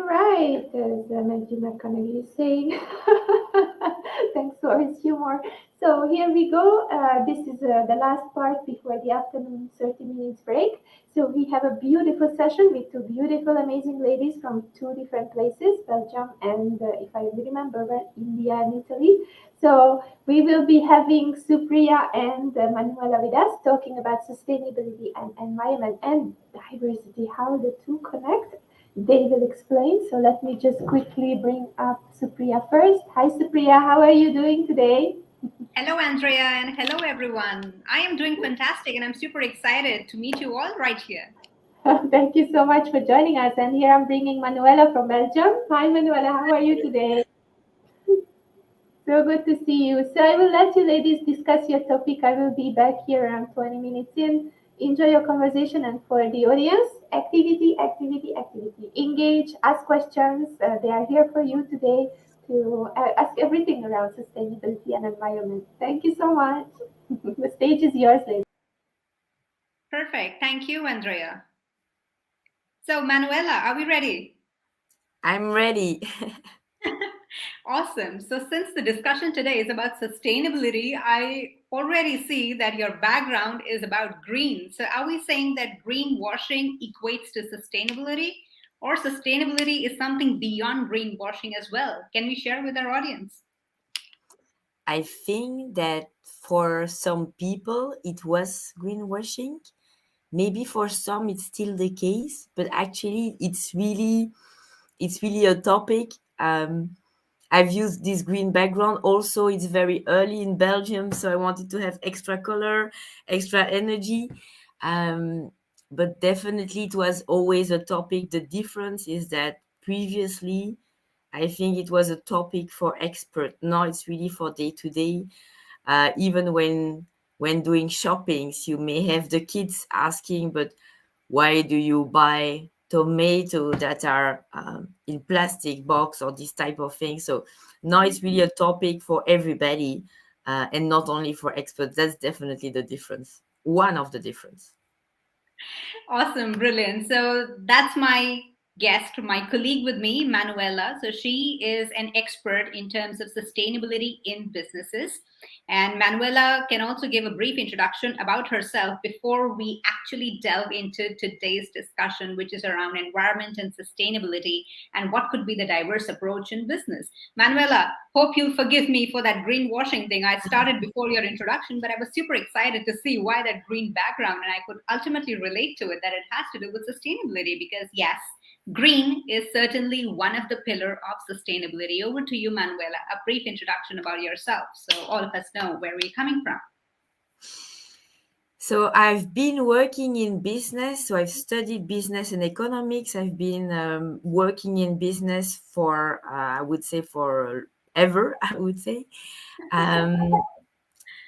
You're right, as Matthew McConaughey is saying. Thanks for his humor. So here we go. This is the last part before the afternoon 30 minutes break. So we have a beautiful session with two beautiful, amazing ladies from two different places, Belgium and, if I remember well, India and Italy. So we will be having Supriya and Manuela with us talking about sustainability and environment and diversity, how the two connect. They will explain. So let me just quickly bring up Supriya first. Hi, Supriya. How are you doing today? Hello, Andrea, and hello, everyone. I am doing fantastic, and I'm super excited to meet you all right here. Thank you so much for joining us. And here I'm bringing Manuela from Belgium. Hi, Manuela. How are you today? So good to see you. So I will let you ladies discuss your topic. I will be back here around 20 minutes in. Enjoy your conversation, and for the audience, activity, activity, activity. Engage, ask questions. They are here for you today to ask everything around sustainability and environment. Thank you so much. The stage is yours, ladies. Perfect. Thank you, Andrea. So, Manuela, are we ready? I'm ready. Awesome. So, since the discussion today is about sustainability, I already see that your background is about green. So, are we saying that greenwashing equates to sustainability, or sustainability is something beyond greenwashing as well? Can we share with our audience? I think that for some people it was greenwashing. Maybe for some it's still the case, but actually it's really a topic. I've used this green background. Also, it's very early in Belgium, so I wanted to have extra color, extra energy. Um, but definitely, it was always a topic. The difference is that previously, I think it was a topic for expert. Now it's really for day to day. Even when doing shoppings, you may have the kids asking, but why do you buy tomato that are in plastic box or this type of thing? So now it's really a topic for everybody, and not only for experts. That's definitely the difference, one of the difference. Awesome, brilliant. So that's my guest, my colleague with me, Manuela. So she is an expert in terms of sustainability in businesses. And Manuela can also give a brief introduction about herself before we actually delve into today's discussion, which is around environment and sustainability and what could be the diverse approach in business. Manuela, hope you'll forgive me for that greenwashing thing. I started before your introduction, but I was super excited to see why that green background, and I could ultimately relate to it that it has to do with sustainability because, yes, green is certainly one of the pillar of sustainability. Over to you, Manuela, a brief introduction about yourself so all of us know where we're coming from. So I've been working in business. So I've studied business and economics. I've been working in business for, I would say, for ever, I would say. Um,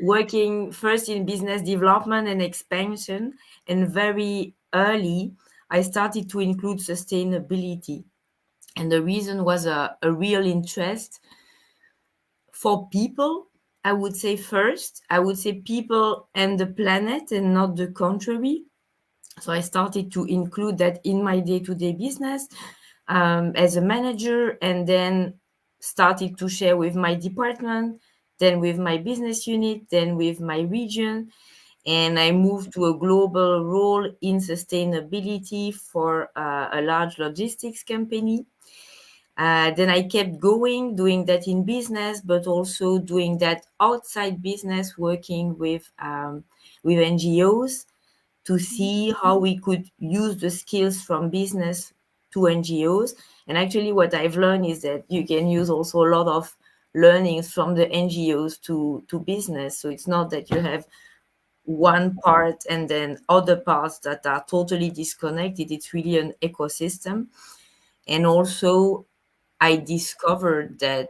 Working first in business development and expansion, and very early, I started to include sustainability. And the reason was a real interest for people. I would say first, I would say people and the planet and not the contrary. So I started to include that in my day-to-day business as a manager, and then started to share with my department, then with my business unit, then with my region. And I moved to a global role in sustainability for a large logistics company. Then I kept going, doing that in business, but also doing that outside business, working with NGOs to see how we could use the skills from business to NGOs. And actually, what I've learned is that you can use also a lot of learnings from the NGOs to business. So it's not that you have one part and then other parts that are totally disconnected. It's really an ecosystem. And also, I discovered that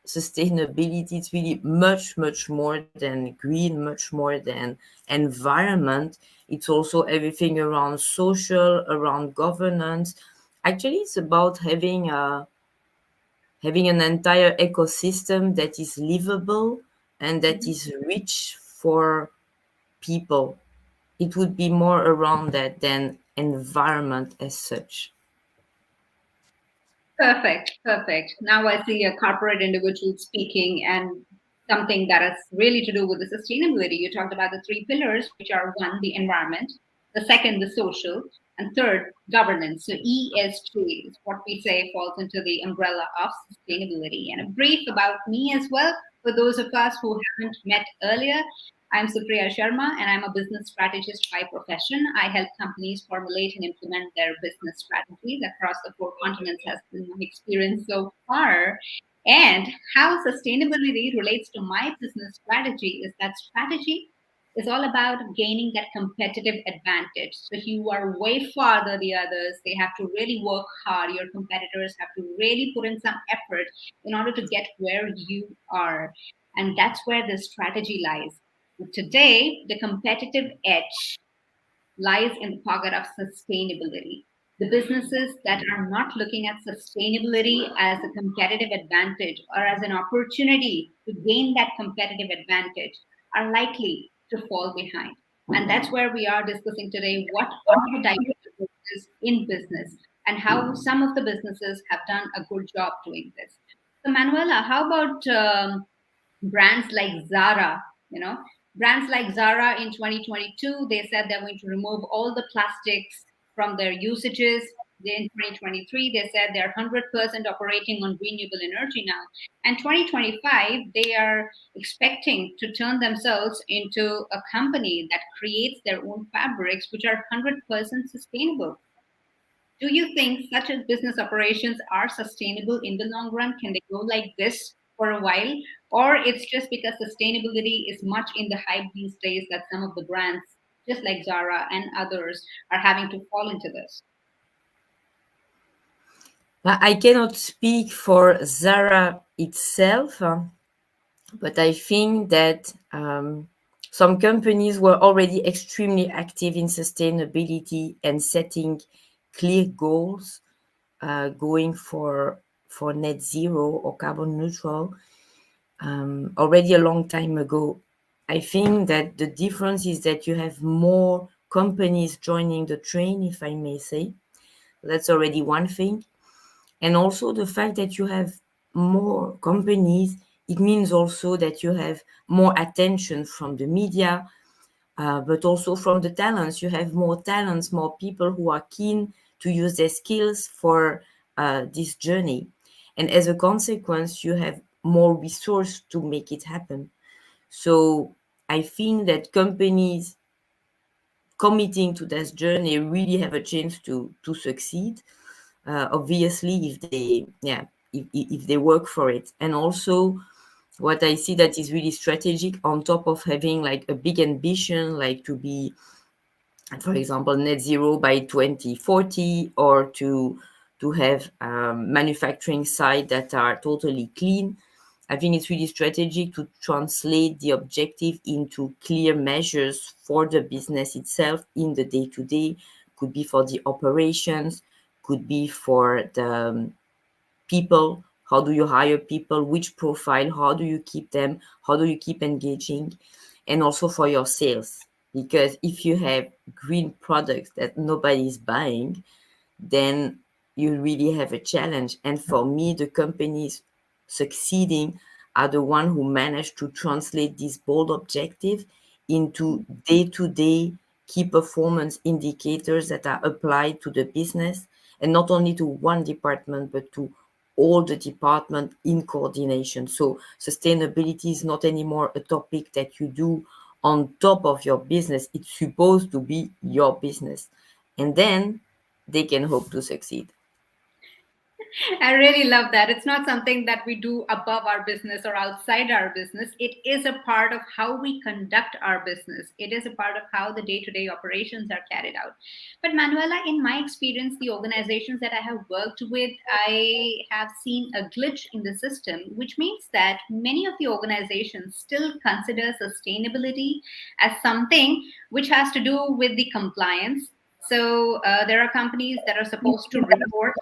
sustainability is really much, much more than green, much more than environment. It's also everything around social, around governance. Actually, it's about having an entire ecosystem that is livable and that is rich for people. It would be more around that than environment as such. Perfect, perfect. Now I see a corporate individual speaking and something that is really to do with the sustainability. You talked about the three pillars, which are one, the environment, the second, the social, and third, governance. So ESG is what we say falls into the umbrella of sustainability. And a brief about me as well, for those of us who haven't met earlier. I'm Supriya Sharma, and I'm a business strategist by profession. I help companies formulate and implement their business strategies across the four continents, has been my experience so far. And how sustainability relates to my business strategy is that strategy is all about gaining that competitive advantage. So you are way farther the others. They have to really work hard. Your competitors have to really put in some effort in order to get where you are. And that's where the strategy lies. Today, the competitive edge lies in the pocket of sustainability. The businesses that are not looking at sustainability as a competitive advantage or as an opportunity to gain that competitive advantage are likely to fall behind. And that's where we are discussing today what are the diverse approaches in business and how some of the businesses have done a good job doing this. So, Manuela, how about brands like Zara, you know, brands like Zara in 2022, they said they're going to remove all the plastics from their usages. In 2023, they said they're 100% operating on renewable energy now. And 2025, they are expecting to turn themselves into a company that creates their own fabrics, which are 100% sustainable. Do you think such as business operations are sustainable in the long run? Can they go like this for a while? Or it's just because sustainability is much in the hype these days that some of the brands, just like Zara and others, are having to fall into this? But I cannot speak for Zara itself, but I think that some companies were already extremely active in sustainability and setting clear goals, going for net zero or carbon neutral already a long time ago. I think that the difference is that you have more companies joining the train, if I may say. That's already one thing. And also the fact that you have more companies, it means also that you have more attention from the media, but also from the talents. You have more talents, more people who are keen to use their skills for this journey. And as a consequence, you have more resource to make it happen. So I think that companies committing to this journey really have a chance to succeed. Obviously, if they work for it. And also, what I see that is really strategic on top of having like a big ambition, like to be, for example, net zero by 2040, or to have manufacturing sites that are totally clean. I think it's really strategic to translate the objective into clear measures for the business itself in the day-to-day. Could be for the operations, could be for the people. How do you hire people? Which profile? How do you keep them? How do you keep engaging? And also for your sales. Because if you have green products that nobody is buying, then you really have a challenge. And for me, the companies succeeding are the one who manage to translate this bold objective into day-to-day key performance indicators that are applied to the business, and not only to one department but to all the department in coordination. So sustainability is not anymore a topic that you do on top of your business. It's supposed to be your business, and then they can hope to succeed. I really love that. It's not something that we do above our business or outside our business. It is a part of how we conduct our business. It is a part of how the day to day operations are carried out. But, Manuela, in my experience, the organizations that I have worked with, I have seen a glitch in the system, which means that many of the organizations still consider sustainability as something which has to do with the compliance. So, there are companies that are supposed to report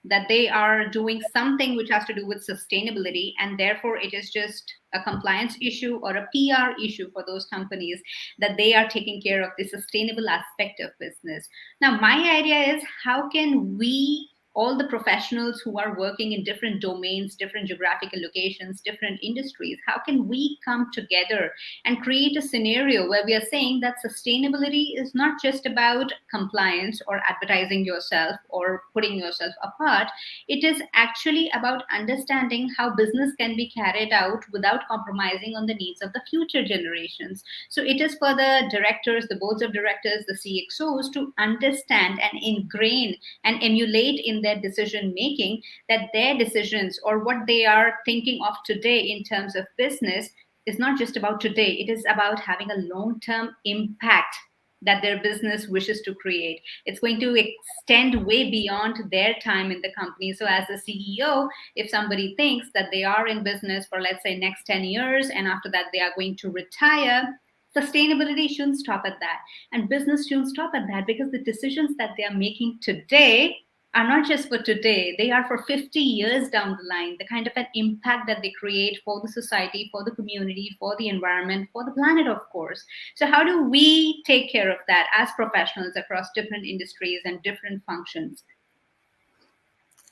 that they are doing something which has to do with sustainability, and therefore it is just a compliance issue or a PR issue for those companies, that they are taking care of the sustainable aspect of business. Now, my idea is, how can we all the professionals who are working in different domains, different geographical locations, different industries, how can we come together and create a scenario where we are saying that sustainability is not just about compliance or advertising yourself or putting yourself apart. It is actually about understanding how business can be carried out without compromising on the needs of the future generations. So it is for the directors, the boards of directors, the CXOs to understand and ingrain and emulate in their decision making that their decisions or what they are thinking of today in terms of business is not just about today. It is about having a long term impact that their business wishes to create. It's going to extend way beyond their time in the company. So as a CEO, if somebody thinks that they are in business for, let's say, next 10 years, and after that they are going to retire, sustainability shouldn't stop at that. And business shouldn't stop at that, because the decisions that they are making today are not just for today, they are for 50 years down the line, the kind of an impact that they create for the society, for the community, for the environment, for the planet, of course. So how do we take care of that as professionals across different industries and different functions?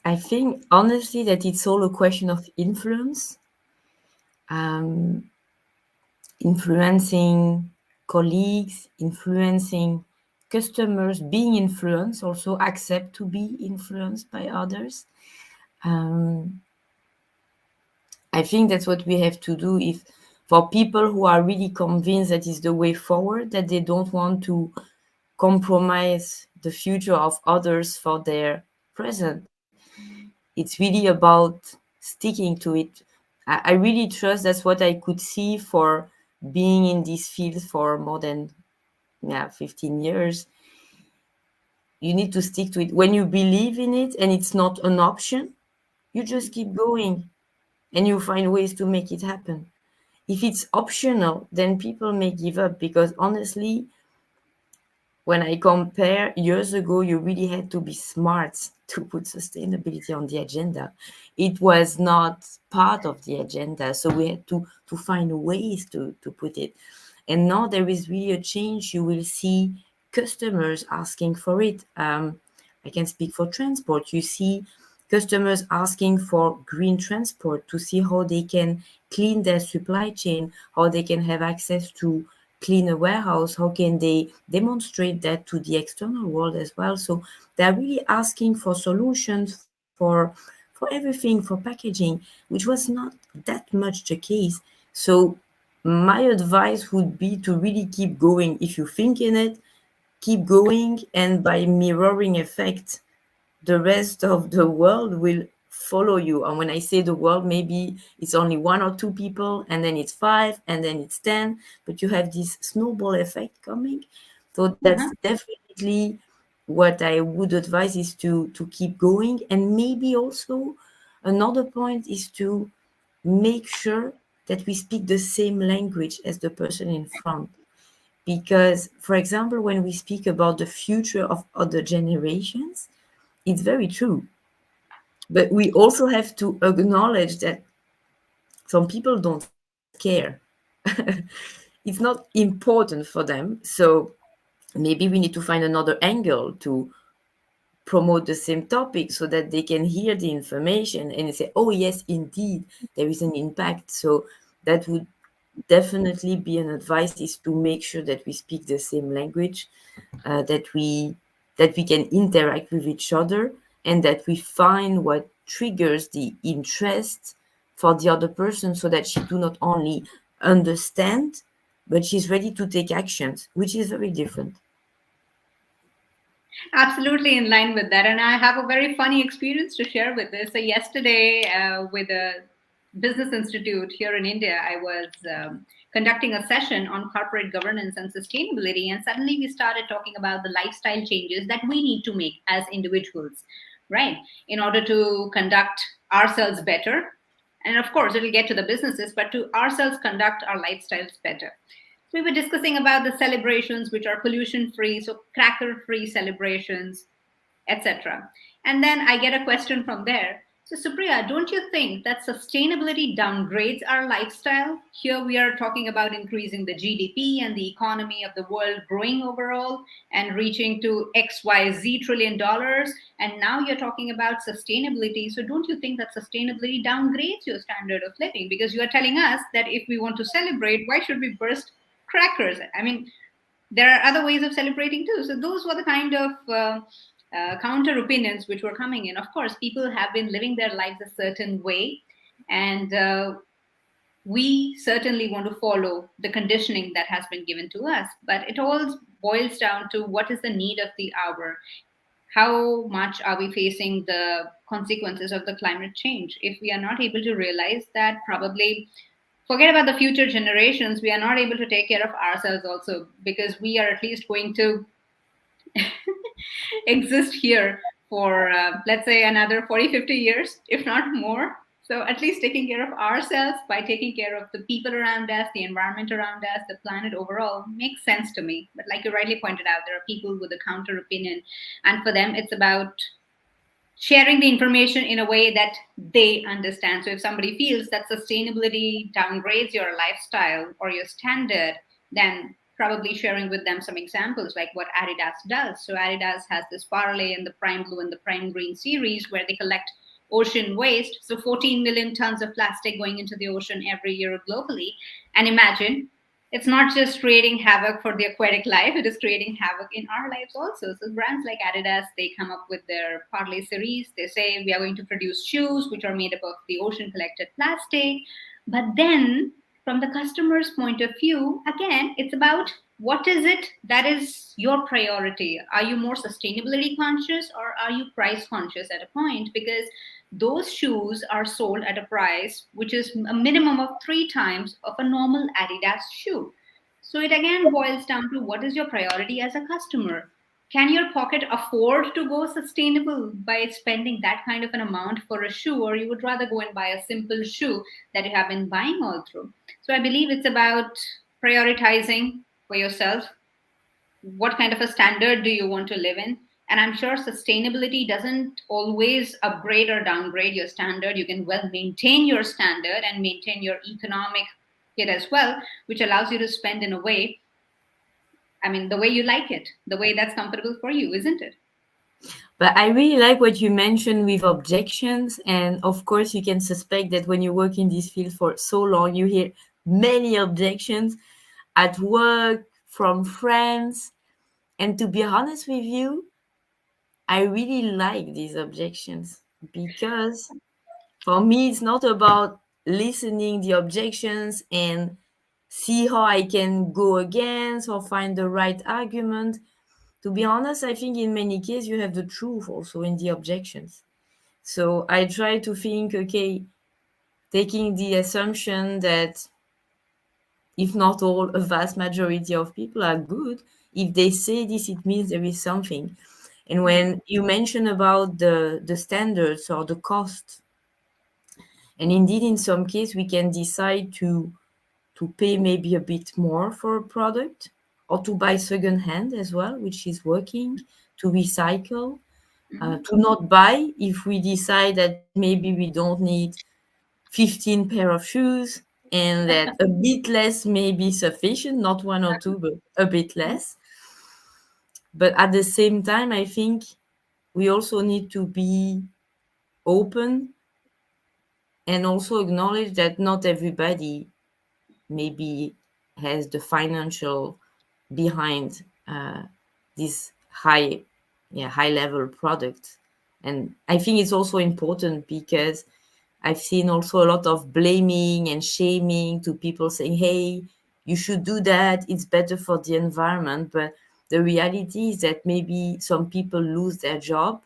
I think honestly that it's all a question of influence, influencing colleagues, influencing customers, being influenced, also accept to be influenced by others. I think that's what we have to do. If for people who are really convinced that is the way forward, that they don't want to compromise the future of others for their present, it's really about sticking to it. I really trust that's what I could see for being in this field for more than 15 years. You need to stick to it. When you believe in it and it's not an option, you just keep going and you find ways to make it happen. If it's optional, then people may give up, because honestly, when I compare years ago, you really had to be smart to put sustainability on the agenda. It was not part of the agenda. So we had to find ways to put it. And now there is really a change. You will see customers asking for it. I can speak for transport. You see customers asking for green transport to see how they can clean their supply chain, how they can have access to clean a warehouse, how can they demonstrate that to the external world as well. So they're really asking for solutions for everything, for packaging, which was not that much the case. So my advice would be to really keep going. If you think in it, keep going, and by mirroring effect, the rest of the world will follow you. And when I say the world, maybe it's only 1 or 2 people, and then it's 5, and then it's 10, but you have this snowball effect coming. So that's definitely what I would advise, is to keep going. And maybe also another point is to make sure that we speak the same language as the person in front. Because, for example, when we speak about the future of other generations, it's very true. But we also have to acknowledge that some people don't care. It's not important for them. So maybe we need to find another angle to promote the same topic so that they can hear the information and say, oh, yes, indeed, there is an impact. So that would definitely be an advice, is to make sure that we speak the same language, that we can interact with each other, and that we find what triggers the interest for the other person, so that she do not only understand, but she's ready to take actions, which is very different. Absolutely in line with that. And I have a very funny experience to share with this. So, yesterday, with a business institute here in India, I was conducting a session on corporate governance and sustainability. And suddenly we started talking about the lifestyle changes that we need to make as individuals, right? In order to conduct ourselves better. And of course, it'll get to the businesses, but to ourselves conduct our lifestyles better. So we were discussing about the celebrations which are pollution free, so cracker free celebrations, etc. And then I get a question from there. So, Supriya, don't you think that sustainability downgrades our lifestyle? Here we are talking about increasing the GDP and the economy of the world growing overall and reaching to XYZ trillion dollars. And now you're talking about sustainability. So, don't you think that sustainability downgrades your standard of living? Because you are telling us that if we want to celebrate, why should we burst crackers? I mean, there are other ways of celebrating too. So those were the kind of counter opinions which were coming in. Of course, people have been living their lives a certain way, and we certainly want to follow the conditioning that has been given to us. But it all boils down to what is the need of the hour. How much are we facing the consequences of the climate change? If we are not able to realize that, probably forget about the future generations, we are not able to take care of ourselves also, because we are at least going to exist here for let's say another 40, 50 years, if not more. So at least taking care of ourselves by taking care of the people around us, the environment around us, the planet overall makes sense to me. But like you rightly pointed out, there are people with a counter opinion, and for them it's about sharing the information in a way that they understand. So if somebody feels that sustainability downgrades your lifestyle or your standard, then probably sharing with them some examples like what Adidas does. So Adidas has this Parlay and the Prime Blue and the Prime Green series where they collect ocean waste. So 14 million tons of plastic going into the ocean every year globally. And imagine, it's not just creating havoc for the aquatic life, it is creating havoc in our lives also. So brands like Adidas, they come up with their Parlay series. They say we are going to produce shoes which are made up of the ocean collected plastic. But then from the customer's point of view, again, it's about what is it that is your priority? Are you more sustainability conscious or are you price conscious at a point? Because those shoes are sold at a price which is a minimum of 3 times of a normal Adidas shoe. So it again boils down to what is your priority as a customer? Can your pocket afford to go sustainable by spending that kind of an amount for a shoe, or you would rather go and buy a simple shoe that you have been buying all through? So I believe it's about prioritizing for yourself what kind of a standard do you want to live in. And I'm sure sustainability doesn't always upgrade or downgrade your standard. You can well maintain your standard and maintain your economic hit as well, which allows you to spend in a way, I mean, the way you like it, the way that's comfortable for you, isn't it? But I really like what you mentioned with objections. And of course, you can suspect that when you work in this field for so long, you hear many objections at work, from friends. And to be honest with you, I really like these objections because for me, it's not about listening the objections and see how I can go against or find the right argument. To be honest, I think in many cases you have the truth also in the objections. So I try to think, okay, taking the assumption that if not all, a vast majority of people are good. If they say this, it means there is something. And when you mention about the standards or the cost, and indeed in some case we can decide to pay maybe a bit more for a product or to buy second hand as well, which is working, to recycle, to not buy if we decide that maybe we don't need 15 pair of shoes and that a bit less may be sufficient, not one or two, but a bit less. But at the same time, I think we also need to be open and also acknowledge that not everybody maybe has the financial behind this high level product. And I think it's also important because I've seen also a lot of blaming and shaming to people saying, hey, you should do that, it's better for the environment. But the reality is that maybe some people lose their job,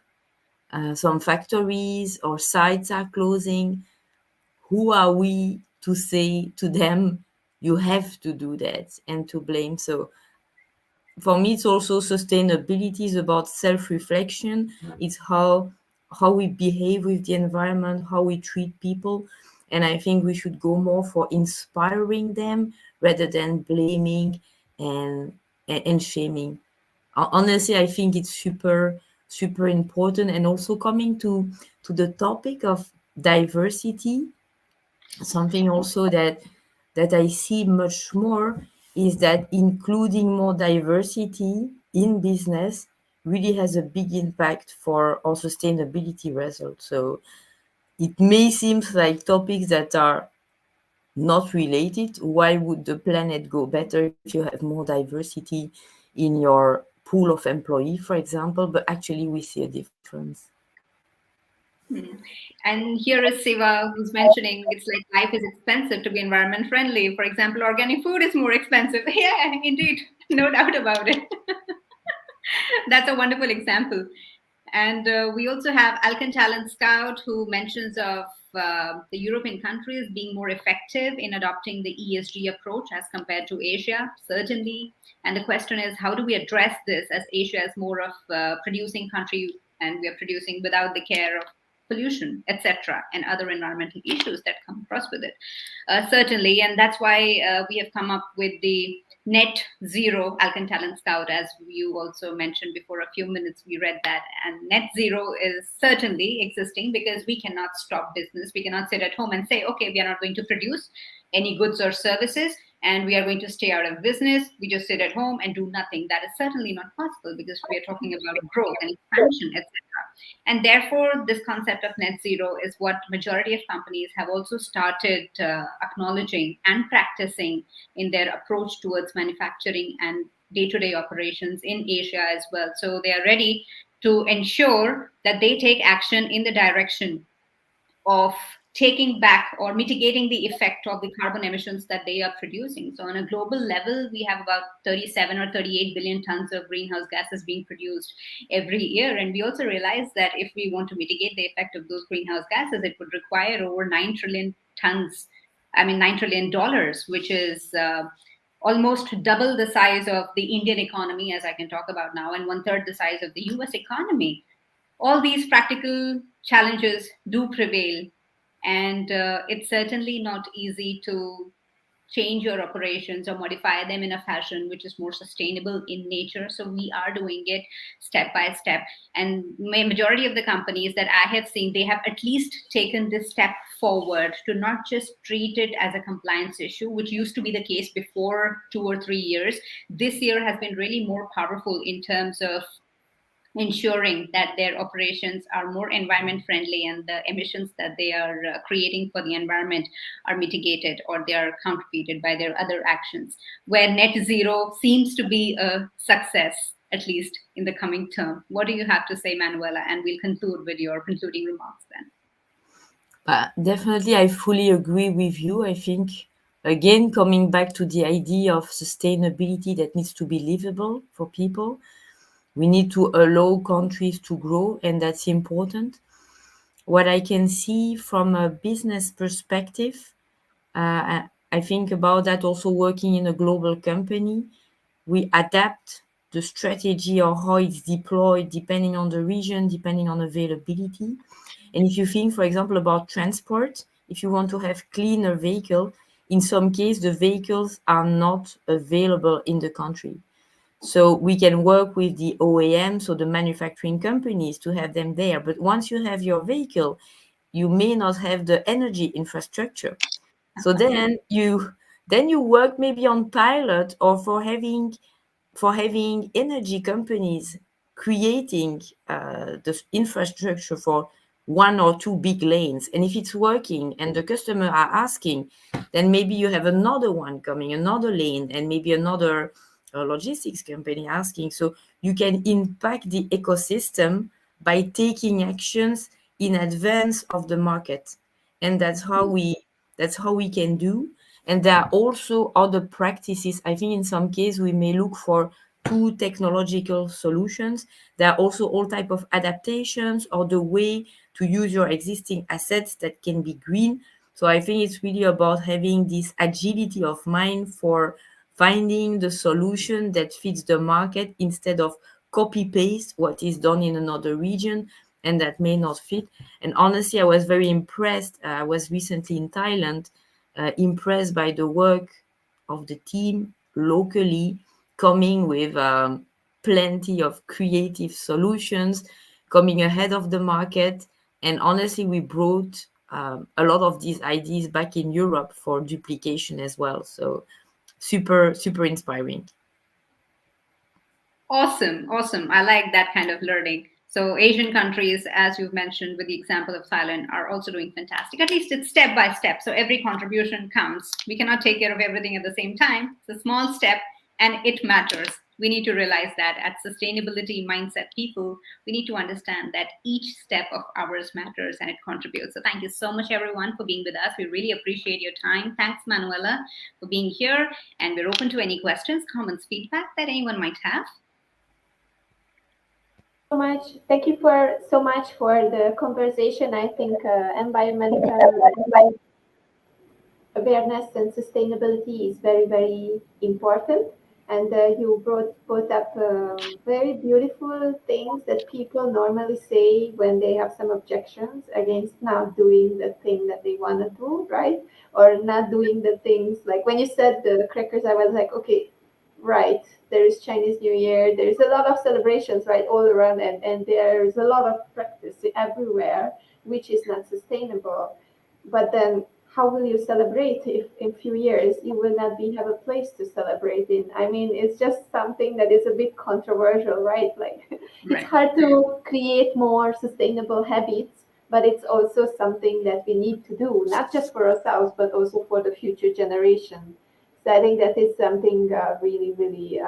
some factories or sites are closing. Who are we to say to them, you have to do that and to blame? So for me, it's also sustainability is about self-reflection. It's how we behave with the environment, how we treat people. And I think we should go more for inspiring them rather than blaming and shaming. Honestly, I think it's super super important. And also coming to the topic of diversity, something also that I see much more is that including more diversity in business really has a big impact for our sustainability results. So it may seem like topics that are not related. Why would the planet go better if you have more diversity in your pool of employee, for example? But actually, we see a difference. Hmm. And here is Siva who's mentioning it's like life is expensive to be environment friendly. For example, organic food is more expensive. Yeah, indeed, no doubt about it. That's a wonderful example. And we also have Alkan Talent Scout, who mentions of the European countries being more effective in adopting the ESG approach as compared to Asia, certainly. And the question is, how do we address this, as Asia is more of a producing country and we are producing without the care of pollution, etc., and other environmental issues that come across with it. Certainly, and that's why we have come up with the net zero Alkan Talent Scout, as you also mentioned before a few minutes. We read that, and net zero is certainly existing because we cannot stop business. We cannot sit at home and say, okay, we are not going to produce any goods or services and we are going to stay out of business. We just sit at home and do nothing. That is certainly not possible because we are talking about growth and expansion, etc. And therefore, this concept of net zero is what majority of companies have also started acknowledging and practicing in their approach towards manufacturing and day-to-day operations in Asia as well. So they are ready to ensure that they take action in the direction of taking back or mitigating the effect of the carbon emissions that they are producing. So on a global level, we have about 37 or 38 billion tons of greenhouse gases being produced every year. And we also realize that if we want to mitigate the effect of those greenhouse gases, it would require over 9 trillion tons, $9 trillion, which is almost double the size of the Indian economy, as I can talk about now, and one third the size of the US economy. All these practical challenges do prevail, and it's certainly not easy to change your operations or modify them in a fashion which is more sustainable in nature. So we are doing it step by step, and majority of the companies that I have seen, they have at least taken this step forward to not just treat it as a compliance issue, which used to be the case before 2 or 3 years. This year has been really more powerful in terms of ensuring that their operations are more environment friendly and the emissions that they are creating for the environment are mitigated or they are counterfeited by their other actions, where net zero seems to be a success, at least in the coming term. What do you have to say, Manuela? And we'll conclude with your concluding remarks then. Definitely, I fully agree with you. I think, again, coming back to the idea of sustainability that needs to be livable for people, we need to allow countries to grow, and that's important. What I can see from a business perspective, I think about that also working in a global company. We adapt the strategy or how it's deployed depending on the region, depending on availability. And if you think, for example, about transport, if you want to have cleaner vehicle, in some case, the vehicles are not available in the country. So we can work with the OEM, so the manufacturing companies, to have them there. But once you have your vehicle, you may not have the energy infrastructure. So then you work maybe on pilot or for having energy companies creating the infrastructure for one or two big lanes. And if it's working and the customer are asking, then maybe you have another one coming, another lane, and maybe another logistics company asking. So you can impact the ecosystem by taking actions in advance of the market. And that's how we can do. And there are also other practices. I think in some cases we may look for two technological solutions. There are also all type of adaptations or the way to use your existing assets that can be green. So I think it's really about having this agility of mind for finding the solution that fits the market instead of copy paste what is done in another region and that may not fit. And honestly, I was very impressed. I was recently in Thailand, impressed by the work of the team locally, coming with plenty of creative solutions, coming ahead of the market. And honestly, we brought a lot of these ideas back in Europe for duplication as well. So super, super inspiring. Awesome, awesome. I like that kind of learning. So Asian countries, as you've mentioned with the example of Thailand, are also doing fantastic. At least it's step by step. So every contribution counts. We cannot take care of everything at the same time. It's a small step and it matters. We need to realize that at sustainability mindset people, we need to understand that each step of ours matters and it contributes. So thank you so much, everyone, for being with us. We really appreciate your time. Thanks, Manuela, for being here. And we're open to any questions, comments, feedback that anyone might have. So much. Thank you for so much for the conversation. I think environmental awareness and sustainability is very, very important. And you brought up very beautiful things that people normally say when they have some objections against not doing the thing that they want to do, right? Or not doing the things like when you said the crackers, I was like, okay, right. There is Chinese New Year. There is a lot of celebrations, right, all around, and there is a lot of practice everywhere, which is not sustainable. But then how will you celebrate if in few years you will not be have a place to celebrate in? I mean, it's just something that is a bit controversial, right? Like it's Right. hard to create more sustainable habits, but it's also something that we need to do, not just for ourselves, but also for the future generation. So I think that is something really, really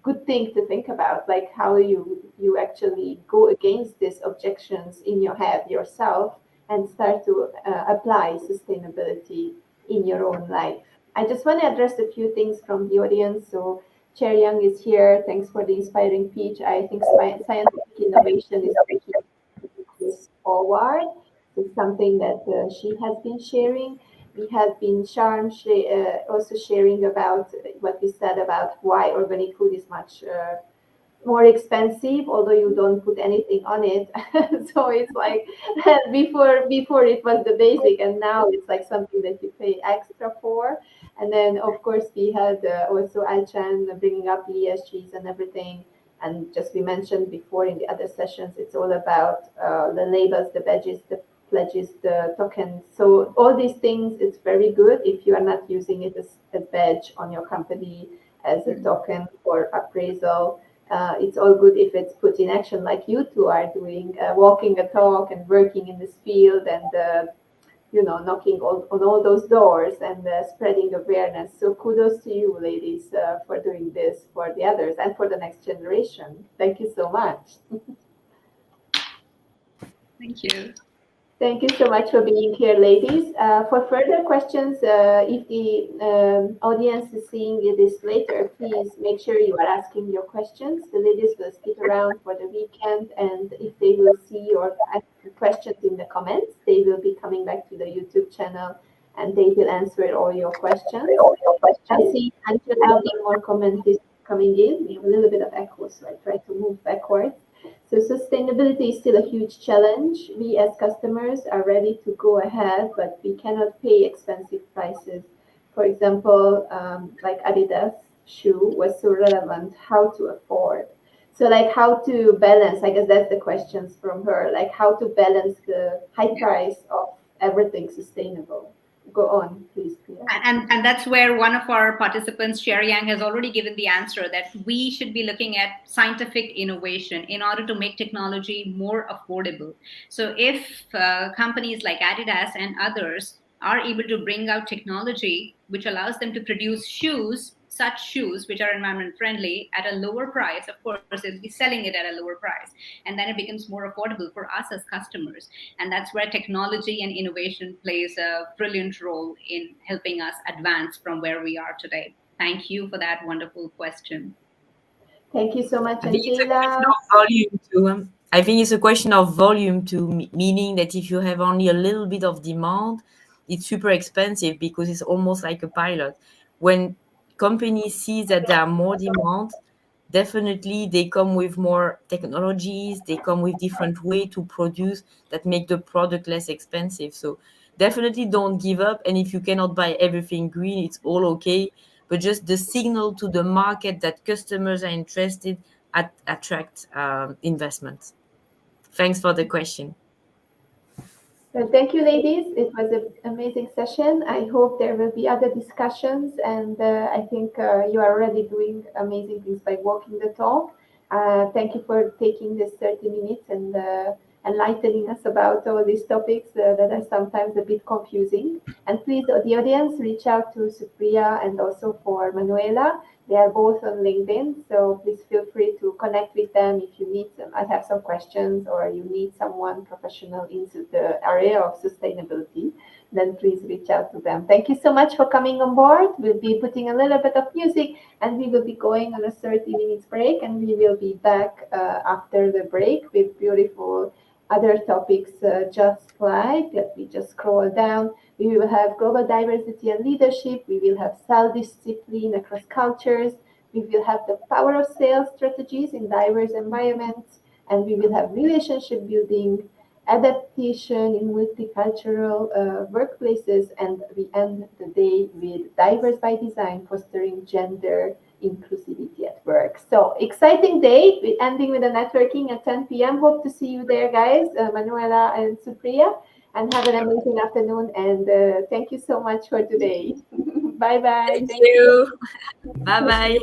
good thing to think about, like how you actually go against these objections in your head yourself and start to apply sustainability in your own life. I just want to address a few things from the audience. So Chair Young is here. Thanks for the inspiring speech. I think scientific innovation is the key to take this forward. It's something that she has been sharing. We have been also sharing about what we said about why organic food is much more expensive, although you don't put anything on it. So it's like before it was the basic, and now it's like something that you pay extra for. And then of course we had also Aichan bringing up the ESGs and everything. And just we mentioned before in the other sessions, it's all about the labels, the badges, the pledges, the tokens. So all these things, it's very good if you are not using it as a badge on your company, as a token for appraisal. It's all good if it's put in action like you two are doing, walking a talk and working in this field and knocking on all those doors and spreading awareness. So kudos to you, ladies, for doing this for the others and for the next generation. Thank you so much. Thank you. Thank you so much for being here, ladies. For further questions, if the audience is seeing this later, please make sure you are asking your questions. The ladies will stick around for the weekend, and if they will see your questions in the comments, they will be coming back to the YouTube channel and they will answer all your questions. I see Angela, one more comment is coming in. We have a little bit of echo, so I try to move backwards. So sustainability is still a huge challenge. We as customers are ready to go ahead, but we cannot pay expensive prices. For example, like Adidas shoe was so relevant, how to afford. So like how to balance, I guess that's the questions from her, like how to balance the high price of everything sustainable. Go on, please, Priya. And that's where one of our participants, Sherry Yang, has already given the answer that we should be looking at scientific innovation in order to make technology more affordable. So if companies like Adidas and others are able to bring out technology which allows them to produce such shoes which are environment friendly at a lower price, of course, they'll be selling it at a lower price. And then it becomes more affordable for us as customers. And that's where technology and innovation plays a brilliant role in helping us advance from where we are today. Thank you for that wonderful question. Thank you so much, I think it's a Angela. question of volume too. I think it's a question of volume too, meaning that if you have only a little bit of demand, it's super expensive because it's almost like a pilot. When companies see that there are more demand, definitely they come with more technologies, they come with different way to produce that make the product less expensive. So definitely don't give up. And if you cannot buy everything green, it's all okay. But just the signal to the market that customers are interested, attract investment? Thanks for the question. Well, thank you, ladies. It was an amazing session. I hope there will be other discussions, and I think you are already doing amazing things by walking the talk. Thank you for taking this 30 minutes and enlightening us about all these topics that are sometimes a bit confusing. And please, the audience, reach out to Supriya and also for Manuela. They are both on LinkedIn, so please feel free to connect with them if you need some. I have some questions, or you need someone professional into the area of sustainability. Then please reach out to them. Thank you so much for coming on board. We'll be putting a little bit of music, and we will be going on a 30 minutes break, and we will be back after the break with beautiful other topics. Just like, let me just scroll down. We will have global diversity and leadership. We will have self-discipline across cultures. We will have the power of sales strategies in diverse environments. And we will have relationship building, adaptation in multicultural workplaces. And we end the day with diverse by design, fostering gender inclusivity at work. So exciting day, ending with a networking at 10 p.m. Hope to see you there, guys, Manuela and Supriya. And have an amazing afternoon. And thank you so much for today. Bye-bye. Thank you. Bye-bye.